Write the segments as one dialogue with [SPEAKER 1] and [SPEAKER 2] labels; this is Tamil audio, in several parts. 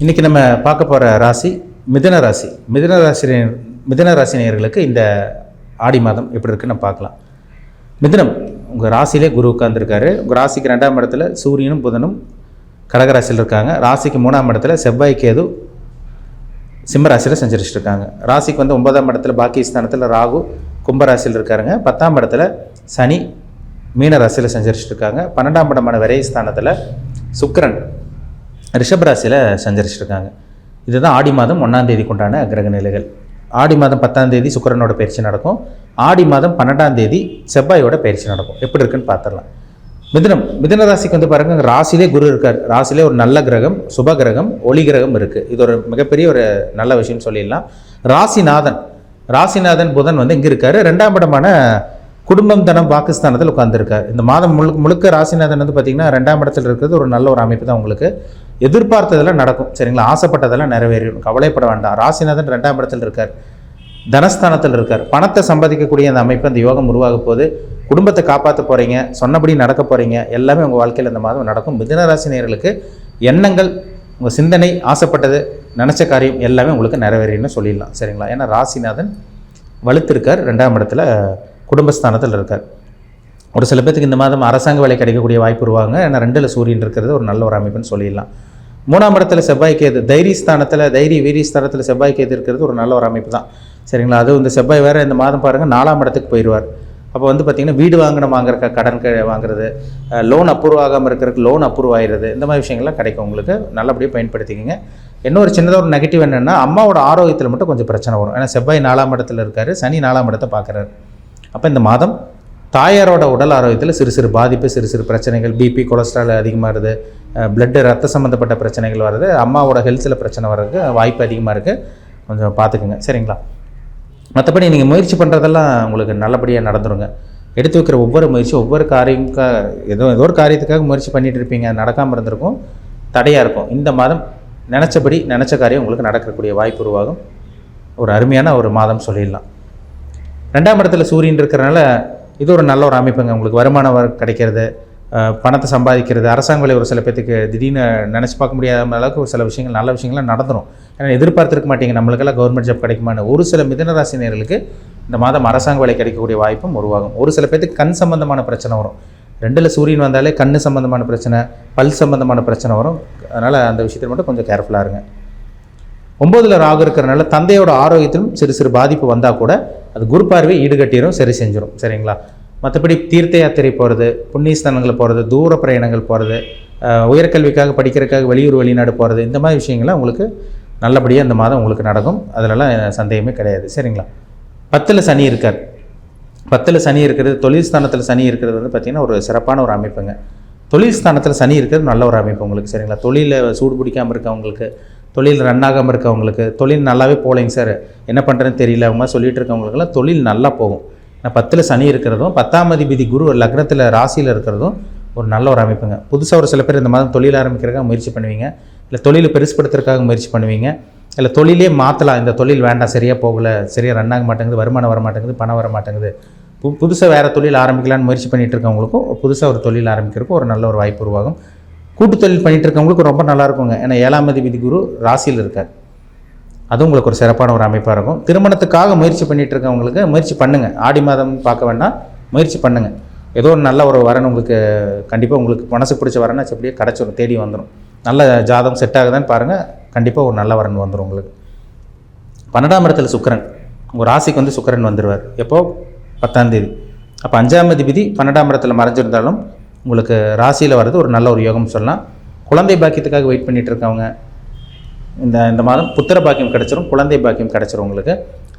[SPEAKER 1] இன்றைக்கி நம்ம பார்க்க போகிற ராசி மிதுன ராசி. மிதுன ராசி நேயர்களுக்கு இந்த ஆடி மாதம் எப்படி இருக்குன்னு நம்ம பார்க்கலாம். மிதுனம் உங்கள் ராசியிலே குரு உட்கார்ந்துருக்காரு. உங்கள் ராசிக்கு 2ஆம் இடத்துல சூரியனும் புதனும் கடகராசியில் இருக்காங்க. ராசிக்கு 3ஆம் இடத்துல செவ்வாய் கேது சிம்ம ராசியில் செஞ்சுட்டு இருக்காங்க. ராசிக்கு 9ஆம் இடத்துல பாக்கியஸ்தானத்தில் ராகு கும்பராசியில் இருக்காருங்க. 10ஆம் இடத்துல சனி மீன ராசியில் செஞ்சுட்டு இருக்காங்க. 12ஆம் இடமான விரயஸ்தானத்தில் சுக்கிரன் ரிஷபராசியில் சஞ்சரிச்சிருக்காங்க. இதுதான் ஆடி மாதம் 1ஆம் தேதிக்கு உண்டான கிரக நிலைகள். ஆடி மாதம் 10ஆம் தேதி சுக்கிரனோட பயிற்சி நடக்கும். ஆடி மாதம் 12ஆம் தேதி செவ்வாயோட பயிற்சி நடக்கும். எப்படி இருக்குன்னு பார்த்துடலாம். மிதுன ராசிக்கு பாருங்கள், ராசியிலே குரு இருக்கார். ராசியிலே ஒரு நல்ல கிரகம், சுப கிரகம், ஒளி கிரகம் இருக்குது. இது ஒரு மிகப்பெரிய ஒரு நல்ல விஷயம் சொல்லிடலாம். ராசிநாதன் புதன் இங்கே இருக்கார். 2ஆம் இடமான குடும்பம் தனம் பாகிஸ்தானத்தில் உட்கார்ந்துருக்கார். இந்த மாதம் முழுக்க ராசிநாதன் பார்த்திங்கன்னா 2ஆம் இடத்துல இருக்கிறது ஒரு நல்ல ஒரு அமைப்பு தான். உங்களுக்கு எதிர்பார்த்ததெல்லாம் நடக்கும், சரிங்களா? ஆசைப்பட்டதெல்லாம் நிறைவேறும், கவலைப்பட வேண்டாம். ராசிநாதன் 2ஆம் இடத்துல இருக்கார், தனஸ்தானத்தில் இருக்கார். பணத்தை சம்பாதிக்கக்கூடிய அந்த அமைப்பு, அந்த யோகம் உருவாக போது, குடும்பத்தை காப்பாற்ற போகிறீங்க, சொன்னபடி நடக்க போகிறீங்க, எல்லாமே உங்கள் வாழ்க்கையில் இந்த மாதம் நடக்கும். மிதுன ராசி நேயர்களுக்கு எண்ணங்கள், உங்கள் சிந்தனை, ஆசைப்பட்டது, நினச்ச காரியம் எல்லாமே உங்களுக்கு நிறைவேறின்னு சொல்லிடலாம், சரிங்களா? ஏன்னா ராசிநாதன் வலுத்திருக்கார், 2ஆம் இடத்துல குடும்பஸ்தானத்தில் இருக்கார். ஒரு சில பேருக்கு இந்த மாதம் அரசாங்க வேலை கிடைக்கக்கூடிய வாய்ப்பு உருவாங்க. ஏன்னா 2ல் சூரியன் இருக்கிறது ஒரு நல்ல ஒரு அமைப்புன்னு சொல்லிடலாம். 3ஆம் இடத்துல செவ்வாய் கேது தைரியஸ்தானத்தில், வீரியஸ்தானத்தில் செவ்வாய் கேது இருக்கிறது ஒரு நல்ல ஒரு அமைப்பு தான், சரிங்களா? அது இந்த செவ்வாய் வேறு இந்த மாதம் பாருங்கள் 4ஆம் இடத்துக்கு போயிடுவார். அப்போ பார்த்திங்கன்னா வீடு வாங்குறக்க, கடன் வாங்குறது, லோன் அப்ரூவ் ஆகாமல் இருக்கிறதுக்கு லோன் அப்ரூவ் ஆகிடுறது, இந்த மாதிரி விஷயங்கள்லாம் கிடைக்கும். உங்களுக்கு நல்லபடியாக பயன்படுத்திக்கிங்க. இன்னொரு சின்னதாக ஒரு நெகட்டிவ் என்னென்னா, அம்மாவோட ஆரோக்கியத்தில் மட்டும் கொஞ்சம் பிரச்சனை வரும். ஏன்னா செவ்வாய் 4ஆம் இடத்துல இருக்கார், சனி 4ஆம் இடத்தை பார்க்குறாரு. அப்போ இந்த மாதம் தாயாரோட உடல் ஆரோக்கியத்தில் சிறு பாதிப்பு, சிறு பிரச்சனைகள், பிபி, கொலஸ்ட்ரால் அதிகமாகுது, பிளட்டு ரத்த சம்மந்தப்பட்ட பிரச்சனைகள் வருது, அம்மாவோட ஹெல்த்தில் பிரச்சனை வர்றதுக்கு வாய்ப்பு அதிகமாக இருக்குது. கொஞ்சம் பார்த்துக்குங்க, சரிங்களா? மற்றபடி நீங்கள் முயற்சி பண்ணுறதெல்லாம் உங்களுக்கு நல்லபடியாக நடந்துருங்க. எடுத்து வைக்கிற ஒவ்வொரு முயற்சியும், ஒவ்வொரு ஏதோ ஒரு காரியத்துக்காக முயற்சி பண்ணிகிட்டு இருப்பீங்க, நடக்காமல் இருந்திருக்கும், தடையாக இருக்கும். இந்த மாதம் நினச்ச காரியம் உங்களுக்கு நடக்கக்கூடிய வாய்ப்பு உருவாகும். ஒரு அருமையான ஒரு மாதம் சொல்லிடலாம். 2ஆம் இடத்துல சூரியன் இருக்கிறனால இது ஒரு நல்ல ஒரு அமைப்புங்க. உங்களுக்கு வருமானம் கிடைக்கிறது, பணத்தை சம்பாதிக்கிறது, அரசாங்க வேலை ஒரு சில பேத்துக்கு திடீர்னு நினச்சி பார்க்க முடியாத அளவுக்கு ஒரு சில விஷயங்கள், நல்ல விஷயங்கள்லாம் நடந்துடும். ஏன்னா எதிர்பார்த்துருக்க மாட்டீங்க, நம்மளுக்கெல்லாம் கவர்மெண்ட் ஜாப் கிடைக்குமான்னு. ஒரு சில மிதுன ராசினியர்களுக்கு இந்த மாதம் அரசாங்க வேலை கிடைக்கக்கூடிய வாய்ப்பும் உருவாகும். ஒரு சில பேத்துக்கு கண் சம்பந்தமான பிரச்சனை வரும். 2ல் சூரியன் வந்தாலே கண் சம்பந்தமான பிரச்சனை, பல் சம்பந்தமான பிரச்சனை வரும். அதனால் அந்த விஷயத்தில் மட்டும் கொஞ்சம் கேர்ஃபுல்லாக இருங்க. 9ல் ராகு இருக்கிறனால தந்தையோட ஆரோக்கியத்திலும் சிறு பாதிப்பு வந்தால் கூட அது குரு பார்வை ஈடுகட்டிடும், சரி செஞ்சிடும், சரிங்களா? மற்றபடி தீர்த்த யாத்திரை போகிறது, புண்ணியஸ்தானங்கள் போகிறது, தூர பிரயாணங்கள் போகிறது, உயர்கல்விக்காக படிக்கிறதுக்காக வெளிநாடு போகிறது, இந்த மாதிரி விஷயங்கள்லாம் உங்களுக்கு நல்லபடியாக இந்த மாதம் உங்களுக்கு நடக்கும். அதிலலாம் சந்தேகமே கிடையாது, சரிங்களா? 10ல் சனி இருக்கார். 10ல் சனி இருக்கிறது, தொழில் ஸ்தானத்தில் சனி இருக்கிறது பார்த்திங்கன்னா ஒரு சிறப்பான ஒரு அமைப்புங்க. தொழில் ஸ்தானத்தில் சனி இருக்கிறது நல்ல ஒரு அமைப்பு உங்களுக்கு, சரிங்களா? தொழிலில் சூடு பிடிக்காமல் இருக்கவங்களுக்கு, தொழில் ரன் ஆகாமல் இருக்கவங்களுக்கு, தொழில் நல்லாவே போகலைங்க சார், என்ன பண்ணுறதுன்னு தெரியல, அவங்க சொல்லிகிட்டு இருக்கவங்களுக்குலாம் தொழில் நல்லா போகும். ஏன்னா 10ல் சனி இருக்கிறதும், 10ஆம் அதிபதி குரு லக்னத்தில் ராசியில் இருக்கிறதும் ஒரு நல்ல ஒரு அமைப்புங்க. புதுசாக ஒரு சில பேர் இந்த மாதம் தொழில் ஆரம்பிக்கிறதுக்காக முயற்சி பண்ணுவீங்க, இல்லை தொழிலை பெருசுப்படுத்துறதுக்காக முயற்சி பண்ணுவீங்க, இல்லை தொழிலே மாற்றலாம், இந்த தொழில் வேண்டாம், சரியாக போகலை, சரியாக ரன் ஆக மாட்டேங்குது, வருமானம் வர மாட்டேங்குது, பணம் வர மாட்டேங்குது, புதுசாக வேறு தொழில் ஆரம்பிக்கலான்னு முயற்சி பண்ணிகிட்டு இருக்கவங்களுக்கும் புதுசாக ஒரு தொழில் ஆரம்பிக்கிறதுக்கும் ஒரு நல்ல ஒரு வாய்ப்பு உருவாகும். கூட்டு தொழில் பண்ணிகிட்டு இருக்கவங்களுக்கு ரொம்ப நல்லா இருக்குங்க. ஏன்னா 7ஆம் அதிபதி குரு ராசியில் இருக்கார், அதுவும் உங்களுக்கு ஒரு சிறப்பான ஒரு அமைப்பாக இருக்கும். திருமணத்துக்காக முயற்சி பண்ணிகிட்டு இருக்கவங்களுக்கு முயற்சி பண்ணுங்கள். ஆடி மாதம் பார்க்க வேண்டாம், முயற்சி பண்ணுங்கள். ஏதோ ஒரு நல்ல ஒரு வரன் உங்களுக்கு கண்டிப்பாக உங்களுக்கு மனசுக்கு பிடிச்ச வரனா அப்படியே கிடச்சிடும், தேடி வந்துடும். நல்ல ஜாதகம் செட் ஆகுதான்னு பாருங்கள், கண்டிப்பாக ஒரு நல்ல வரன் வந்துடும் உங்களுக்கு. 12ஆம் இடத்துல சுக்கிரன், உங்கள் ராசிக்கு சுக்கிரன் வந்துடுவார். எப்போது? 10ஆம் தேதி. அப்போ 5ஆம் அதிபதி 12ஆம் இடத்துல மறைஞ்சிருந்தாலும் உங்களுக்கு ராசியில் வர்றது ஒரு நல்ல ஒரு யோகம் சொல்லலாம். குழந்தை பாக்கியத்துக்காக வெயிட் பண்ணிகிட்டு இருக்கவங்க இந்த மாதம் புத்திர பாக்கியம் கிடச்சிரும், குழந்தை பாக்கியம் கிடச்சிரும். உங்களுக்கு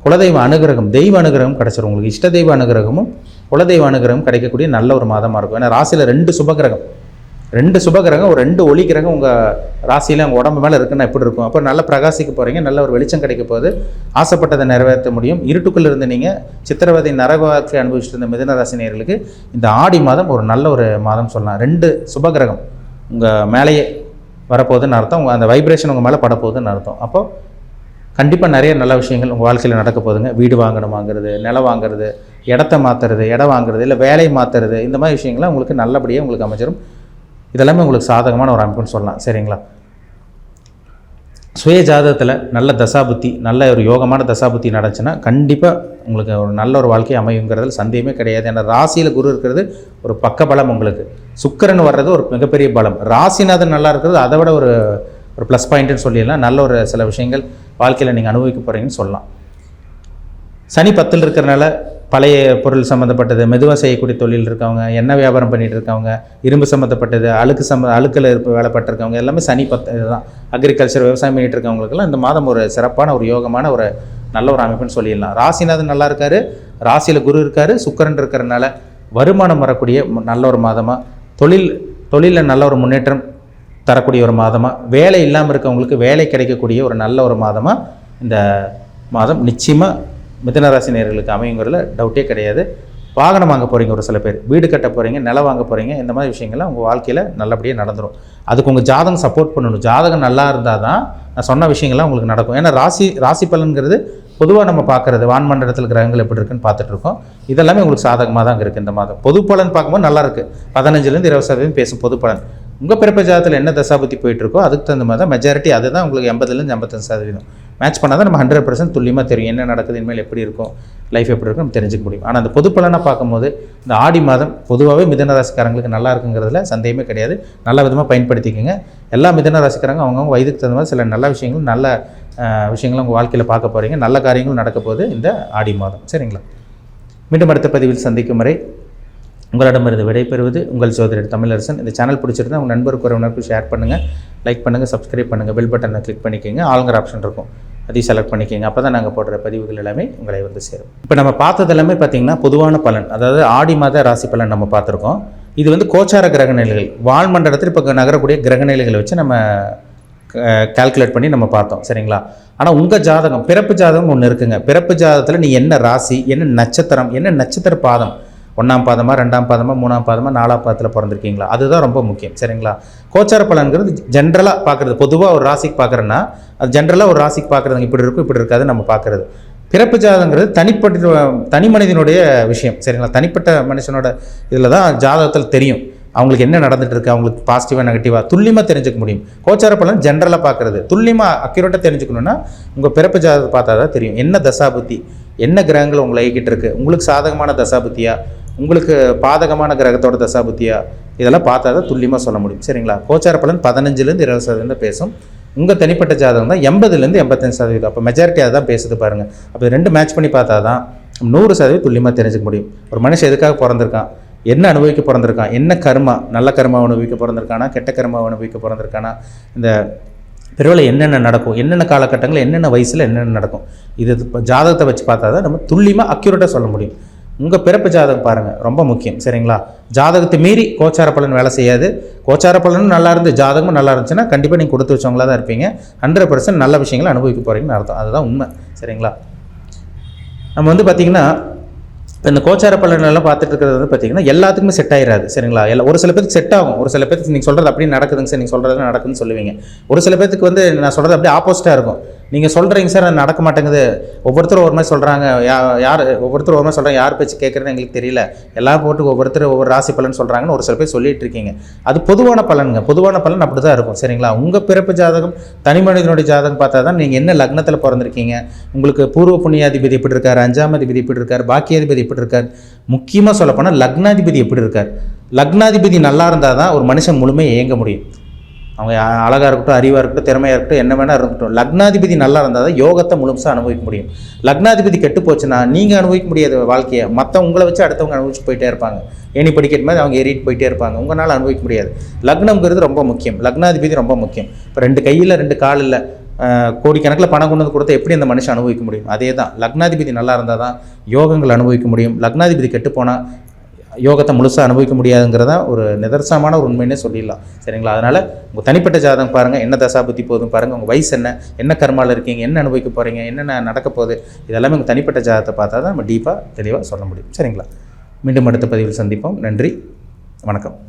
[SPEAKER 1] குலதெய்வ அனுகிரகம், தெய்வ அனுகிரகம் கிடச்சிரும். உங்களுக்கு இஷ்ட தெய்வ அனுகிரகமும் குலதெய்வ அனுகிரகம் கிடைக்கக்கூடிய நல்ல ஒரு மாதமாக இருக்கும். ஏன்னா ராசியில் 2 சுபகிரகம், 2 ஒளி கிரகம் உங்கள் ராசியில் உங்கள் உடம்பு மேலே இருக்குன்னா எப்படி இருக்கும்? அப்போ நல்ல பிரகாசிக்க போகிறீங்க, நல்ல ஒரு வெளிச்சம் கிடைக்க போகுது, ஆசைப்பட்டதை நிறைவேற்ற முடியும். இருட்டுக்குள்ளே இருந்து நீங்கள் சித்திரவதை நரக வாழ்க்கை அனுபவிச்சுட்டு இருந்த மிதுன ராசினியர்களுக்கு இந்த ஆடி மாதம் ஒரு நல்ல ஒரு மாதம் சொல்லலாம். 2 சுபகிரகம் உங்கள் மேலேயே வரப்போகுதுன்னு அர்த்தம், உங்கள் அந்த வைப்ரேஷன் உங்கள் மேலே படப்போகுதுன்னு அர்த்தம். அப்போது கண்டிப்பாக நிறைய நல்ல விஷயங்கள் உங்கள் வாழ்க்கையில் நடக்க போகுதுங்க. வீடு வாங்குறது, நிலம் வாங்குறது, இடத்த மாற்றுறது, இடம் வாங்குறது, இல்லை வேலையை மாற்றுறது, இந்த மாதிரி விஷயங்கள்லாம் உங்களுக்கு நல்லபடியாக உங்களுக்கு அமைச்சிடும். இதெல்லாமே உங்களுக்கு சாதகமான ஒரு அமைப்புன்னு சொல்லலாம், சரிங்களா? சுய ஜாதகத்தில் நல்ல தசாபுத்தி, நல்ல ஒரு யோகமான தசாபுத்தி நடந்துச்சுன்னா கண்டிப்பாக உங்களுக்கு ஒரு நல்ல ஒரு வாழ்க்கை அமையுங்கிறதுல சந்தேகமே கிடையாது. ஏன்னா ராசியில் குரு இருக்கிறது ஒரு பக்க பலம், உங்களுக்கு சுக்கிரன் வர்றது ஒரு மிகப்பெரிய பலம், ராசிநாதன் நல்லா இருக்கிறது அதை விட ஒரு ப்ளஸ் பாயிண்ட்டுன்னு சொல்லிடலாம். நல்ல ஒரு சில விஷயங்கள் வாழ்க்கையில் நீங்கள் அனுபவிக்க போகிறீங்கன்னு சொல்லலாம். சனி 10ல் இருக்கிறனால பழைய பொருள் சம்மந்தப்பட்டது, மெதுவாக செய்யக்கூடிய தொழில் இருக்கவங்க, எண்ணெய் வியாபாரம் பண்ணிகிட்டு இருக்கவங்க, இரும்பு சம்மந்தப்பட்டது, அழுக்கில் வேலைப்பட்டிருக்கவங்க எல்லாமே சனி 10 இதுதான். அக்ரிகல்ச்சர் விவசாயம் பண்ணிகிட்டு இருக்கவங்களுக்கெல்லாம் இந்த மாதம் ஒரு சிறப்பான ஒரு யோகமான ஒரு நல்ல ஒரு அமைப்புன்னு சொல்லிடலாம். ராசிநாதன் நல்லா இருக்கார், ராசியில் குரு இருக்கார், சுக்கிரன் இருக்கிறனால வருமானம் வரக்கூடிய நல்ல ஒரு மாதமாக, தொழிலில் நல்ல ஒரு முன்னேற்றம் தரக்கூடிய ஒரு மாதமாக, வேலை இல்லாமல் இருக்கவங்களுக்கு வேலை கிடைக்கக்கூடிய ஒரு நல்ல ஒரு மாதமாக இந்த மாதம் நிச்சயமாக மிதுனராசி நேயர்களுக்கு அமையுங்கிறதுல டவுட்டே கிடையாது. வாகனம் வாங்க போகிறீங்க, ஒரு சில பேர் வீடு கட்ட போகிறீங்க, நிலம் வாங்க போகிறீங்க, இந்த மாதிரி விஷயங்கள்லாம் உங்கள் வாழ்க்கையில் நல்லபடியாக நடந்துடும். அதுக்கு உங்கள் ஜாதகம் சப்போர்ட் பண்ணணும். ஜாதகம் நல்லா இருந்தால் தான் நான் சொன்ன விஷயங்கள்லாம் உங்களுக்கு நடக்கும். ஏன்னா ராசி பலன்கிறது பொதுவாக நம்ம பார்க்குறது வான்மண்டலத்தில் கிரகங்கள் எப்படி இருக்குன்னு பார்த்துட்ருக்கோம். இதெல்லாமே உங்களுக்கு சாதகமாக தான் இருக்குது. இந்த மாதம் பொது பலன் பார்க்கும்போது நல்லா இருக்குது. 15லேருந்து 20% பேசும் பொது பலன். உங்கள் பிறப்பு ஜாதகத்தில் என்ன தசாபுத்தி போயிட்டுருக்கோ அதுக்கு தகுந்த மாதிரி தான் மெஜாரிட்டி அதுதான் உங்களுக்கு 80லேருந்து 85% மேட்ச் பண்ணால் தான் நம்ம 100% துல்லியமாக தெரியும் என்ன நடக்குது, இனிமேல் எப்படி இருக்கும், லைஃப் எப்படி இருக்கும் நம்ம தெரிஞ்சுக்க முடியும். ஆனால் அந்த பொது பலனாக பார்க்கும்போது இந்த ஆடி மாதம் பொதுவாகவே மிதுன ராசிக்காரங்களுக்கு நல்லா இருக்குங்கிறதுல சந்தேகமே கிடையாது. நல்ல விதமாக பயன்படுத்திக்கோங்க. எல்லா மிதுன ராசிக்காரங்க அவங்கவுங்க வயதுக்கு தகுந்த மாதிரி சில நல்ல விஷயங்கள் விஷயங்களும் உங்கள் வாழ்க்கையில் பார்க்க போகிறீங்க. நல்ல காரியங்களும் நடக்க போகுது இந்த ஆடி மாதம். சரிங்களா? மீண்டும் அடுத்த பதிவில் சந்திக்கும் வரை உங்களிடமிருந்து விடைபெறுவது உங்கள் ஜோதிடர் தமிழரசன். இந்த சேனல் பிடிச்சிருந்தா உங்கள் நண்பருக்கு உறவினருக்கு ஷேர் பண்ணுங்கள், லைக் பண்ணுங்கள், சப்ஸ்கிரைப் பண்ணுங்கள், பெல் பட்டனை கிளிக் பண்ணிக்கோங்க, ஆளுங்கிற ஆப்ஷன் இருக்கும் அதையும் செலக்ட் பண்ணிக்கோங்க. அப்போ தான் நாங்கள் போடுற பதிவுகள் எல்லாமே உங்களை வந்து சேரும். இப்போ நம்ம பார்த்தது எல்லாமே பார்த்திங்கன்னா பொதுவான பலன், அதாவது ஆடி மாத ராசி பலன் நம்ம பார்த்துருக்கோம். இது வந்து கோச்சார கிரகநிலைகள், வால்மண்டலத்தில் இப்போ நகரக்கூடிய கிரகநிலைகளை வச்சு நம்ம கால்குலேட் பண்ணி நம்ம பார்த்தோம். சரிங்களா? ஆனால் உங்கள் ஜாதகம், பிறப்பு ஜாதகம் ஒன்று இருக்குங்க. பிறப்பு ஜாதகத்தில் நீ என்ன ராசி, என்ன நட்சத்திரம், என்ன நட்சத்திர பாதம், 1ஆம் பாதமா, 2ஆம் பாதமா, 3ஆம் பாதமா, 4ஆம் பாதத்தில் பிறந்திருக்கீங்களா, அதுதான் ரொம்ப முக்கியம். சரிங்களா? கோச்சார பலன்கிறது ஜென்ரலாக பார்க்குறது. பொதுவாக ஒரு ராசிக்கு பார்க்குறேன்னா அது ஜென்ரலாக ஒரு ராசிக்கு பார்க்குறதுங்க இப்படி இருக்கும் இப்படி இருக்காது நம்ம பார்க்குறது. பிறப்பு ஜாதகங்கிறது தனி மனிதனுடைய விஷயம். சரிங்களா? தனிப்பட்ட மனுஷனோட இதில் தான் ஜாதகத்தில் தெரியும் அவங்களுக்கு என்ன நடந்துட்டு இருக்கு, அவங்களுக்கு பாசிட்டிவாக நெகட்டிவாக துல்லியமாக தெரிஞ்சுக்க முடியும். கோச்சார பலன் ஜென்ரலாக பார்க்குறது. துல்லியமாக அக்யூரேட்டாக தெரிஞ்சுக்கணுன்னா உங்கள் பிறப்பு ஜாதகத்தை பார்த்தா தான் தெரியும் என்ன தசாபுத்தி, என்ன கிரகங்கள் உங்களை இயக்கிட்டு இருக்குது, உங்களுக்கு சாதகமான தசாபுத்தியா, உங்களுக்கு பாதகமான கிரகத்தோட தசாபுத்தியா, இதெல்லாம் பார்த்தா தான் துல்லியமாக சொல்ல முடியும். சரிங்களா? கோச்சார பலன் 15லேருந்து 20% பேசும். உங்கள் தனிப்பட்ட ஜாதகம் தான் 80லேருந்து 85%. அப்போ மெஜாரிட்டி அதை தான் பேசுது பாருங்கள். அப்போ ரெண்டு மேட்ச் பண்ணி பார்த்தா தான் 100% துல்லியமாக தெரிஞ்சுக்க முடியும். ஒரு மனுஷன் எதுக்காக பிறந்திருக்கான், என்ன அனுபவிக்க பிறந்திருக்கான், என்ன கர்மா, நல்ல கர்மா அனுபவிக்க பிறந்திருக்கானா, கெட்ட கர்மா அனுபவிக்க பிறந்திருக்கானா, இந்த பிறவில் என்னென்ன நடக்கும், என்னென்ன காலகட்டங்கள், என்னென்ன வயசில் என்னென்ன நடக்கும், இது ஜாதகத்தை வச்சு பார்த்தா தான் நம்ம துல்லியமாக அக்யூரேட்டாக சொல்ல முடியும். உங்கள் பிறப்பு ஜாதகம் பாருங்கள், ரொம்ப முக்கியம். சரிங்களா? ஜாதகத்தை மீறி கோச்சார பலன் வேலை செய்யாது. கோச்சார பலனும் நல்லா இருந்து ஜாதகமும் நல்லா இருந்துச்சுன்னா கண்டிப்பாக நீங்கள் கொடுத்து வச்சவங்களாக தான் இருப்பீங்க. 100% நல்ல விஷயங்களை அனுபவிக்க போகிறீங்கன்னு அர்த்தம். அதுதான் உண்மை. சரிங்களா? நம்ம வந்து பார்த்திங்கன்னா இந்த கோச்சார பலனெல்லாம் பார்த்துட்டு இருக்கிறது வந்து பார்த்திங்கன்னா எல்லாத்துக்குமே செட் ஆகிடாது. சரிங்களா? ஒரு சில பேருக்கு செட் ஆகும், ஒரு சில பேருக்கு நீங்கள் சொல்கிறது அப்படியே நடக்குதுங்க சார், நீங்கள் சொல்கிறது நடக்குதுன்னு சொல்லுவீங்க. ஒரு சில பேருக்கு வந்து நான் சொல்கிறது அப்படியே ஆப்போசிட்டாக இருக்கும். நீங்கள் சொல்கிறீங்க சார் அது நடக்க மாட்டேங்குது, ஒவ்வொருத்தரும் ஒரு மாதிரி சொல்கிறாங்க, ஒவ்வொருத்தரும் ஒரு மாதிரி சொல்கிறாங்க, யார் பேச்சு கேட்குறதுன்னு எங்களுக்கு தெரியல, எல்லாம் போட்டு ஒவ்வொரு ராசி பலன் சொல்கிறாங்கன்னு ஒரு சில பேர் சொல்லிட்டு இருக்கீங்க. அது பொதுவான பலனுங்க. பொதுவான பலன் அப்படி தான் இருக்கும். சரிங்களா? உங்கள் பிறப்பு ஜாதகம், தனி மனிதனுடைய ஜாதகம் பார்த்தா தான் நீங்கள் என்ன லக்னத்தில் பிறந்திருக்கீங்க, உங்களுக்கு பூர்வ புண்ணியாதிபதி எப்படி இருக்கார், 5ஆம் அதிபதி எப்படி இருக்கார், பாக்கியாதிபதி எப்படி இருக்கார், முக்கியமாக சொல்லப்போனால் லக்னாதிபதி எப்படி இருக்கார். லக்னாதிபதி நல்லா இருந்தால் தான் ஒரு மனுஷன் முழுமையாக இயங்க முடியும். அவங்க அழகாக இருக்கட்டும், அறிவாக இருக்கட்டும், திறமையாக இருக்கட்டும், என்ன வேணால் இருக்கட்டும், லக்னாதிபதி நல்லா இருந்தால் தான் யோகத்தை முழுசாக அனுபவிக்க முடியும். லக்னாதிபதி கெட்டு போச்சுன்னா நீங்கள் அனுபவிக்க முடியாத வாழ்க்கையை உங்களை வச்சு அடுத்தவங்க அனுபவிச்சு போயிட்டே இருப்பாங்க. ஏணி படிக்கட்டு மாதிரி அவங்க ஏறிட்டு போயிட்டே இருப்பாங்க. உங்களால் அனுபவிக்க முடியாது. லக்னம்ங்கிறது ரொம்ப முக்கியம். லக்னாதிபதி ரொம்ப முக்கியம். இப்போ 2 கையில் 2 கால் இல்லை, கோடிக்கணக்கில் பணம் கொண்டு வந்து கொடுத்தா எப்படி அந்த மனுஷன் அனுபவிக்க முடியும்? அதே தான், லக்னாதிபதி நல்லா இருந்தால் தான் யோகங்கள் அனுபவிக்க முடியும். லக்னாதிபதி கெட்டு போனால் யோகத்தை முழுசாக அனுபவிக்க முடியாதுங்கிறதா ஒரு நிதர்சனமான ஒரு உண்மைன்னே சொல்லிடலாம். சரிங்களா? அதனால் உங்கள் தனிப்பட்ட ஜாதகம் பாருங்கள், என்ன தசாபுத்தி போதும் பாருங்கள், உங்கள் வயசு என்ன கர்மாவில் இருக்கீங்க, என்ன அனுபவிக்க போகிறீங்க, என்னென்ன நடக்க போகுது, இதெல்லாமே உங்கள் தனிப்பட்ட ஜாதகத்தை பார்த்தா தான் நம்ம டீப்பாக தெளிவாக சொல்ல முடியும். சரிங்களா? மீண்டும் அடுத்த பதிவில் சந்திப்போம். நன்றி, வணக்கம்.